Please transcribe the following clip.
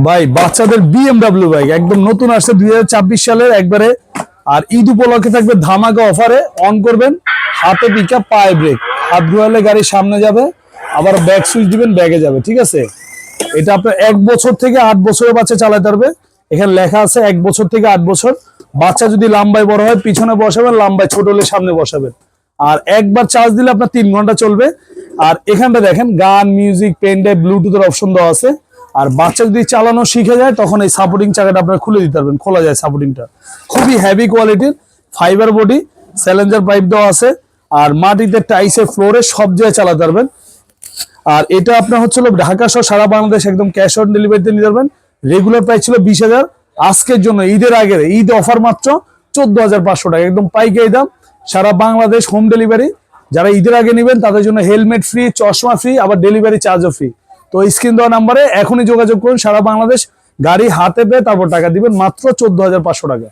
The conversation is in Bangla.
ভাই বাচ্চাদের বিএমডব্লিউ বাইক একদম নতুন আসছে 2024 সালের একবারে। আর ঈদ উপলক্ষে থাকবে ধামাকা অফারে। অন করবেন, হাতে পিকআপ পায়ে ব্রেক, হাত ঘোরালে গাড়ির সামনে যাবে, আবার ব্যাক সুইচ দিবেন ব্যাগে যাবে, ঠিক আছে। এটা আপনার 1 বছর থেকে 8 বছরের বাচ্চা চালাতে পারবে। এখানে লেখা আছে 1 বছর থেকে 8 বছর। বাচ্চা যদি লম্বায় বড় হয় পিছনে বসাবেন, লম্বায় ছোট হলে সামনে বসাবেন। আর একবার চার্জ দিলে আপনার 3 ঘন্টা চলবে। আর এখানটা দেখেন গান, মিউজিক, পেন ড্রাইভ, ব্লুটুথের অপশন দেওয়া আছে। আর বাচ্চা যদি চালানো শিখে যায় তখন এই সাপোর্টিং চাকাটা আপনারা খুলে দিতে পারবেন, খোলা যায় সাপোর্টিংটা। খুবই হেভি কোয়ালিটির ফাইবার বডি, স্যালেঞ্জার পাইপ দেওয়া আছে। আর মাটিতে টাইসে ফ্লোরে সব জায়গায় চালাতে পারবেন। আর এটা আপনার হচ্ছিল ঢাকা সহ সারা বাংলাদেশ একদম ক্যাশ অন ডেলিভারিতে নিতে পারবেন। রেগুলার প্রাইস ছিল 20,000, আজকের জন্য ঈদের আগের ঈদ অফার মাত্র 14,500 টাকা, একদম পাইকারি দাম, সারা বাংলাদেশ হোম ডেলিভারি। যারা ঈদের আগে নেবেন তাদের জন্য হেলমেট ফ্রি, চশমা ফ্রি, আবার ডেলিভারি চার্জও ফ্রি। তো স্ক্রিন দেওয়া নাম্বারে এখনই যোগাযোগ করুন। সারা বাংলাদেশ গাড়ি হাতে পেয়ে তারপর টাকা দিবেন, মাত্র 14,500 টাকা।